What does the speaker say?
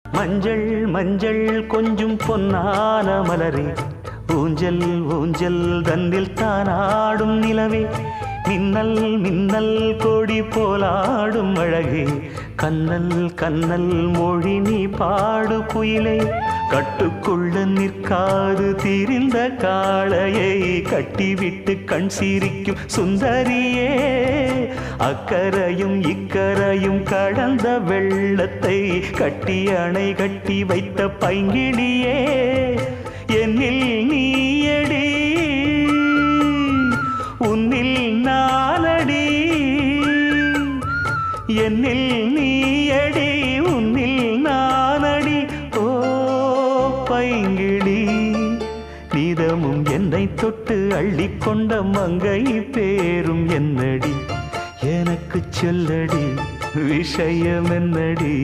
மஞ்சள் மஞ்சள் கொஞ்சம் பொன்னான மலரே, ஊஞ்சல் ஊஞ்சல் தன்னில் தானாடும் நிலவே, மின்னல் மின்னல் கொடி போலாடும் அழகே, கண்ணல் கண்ணல் மொழி நீ பாடு குயிலே, கட்டுக்குள்ள நிற்காது திரிந்த காளையை கட்டிவிட்டு கண் சிரிக்கும் சுந்தரியே, அக்கரையும் இக்கரையும் கடந்த வெள்ளத்தை கட்டி அணை கட்டி வைத்த பைங்கிளியே, என்னில் நீயடி உன்னில் நானடி, என்னில் நீயடி உன்னில் நானடி. ஓ பைங்கிளி, நீதமும் என்னை தொட்டு அள்ளிக்கொண்ட மங்கை பேரும் என்னடி, எனக்கு சொல்லடி விஷயம் என்னடி.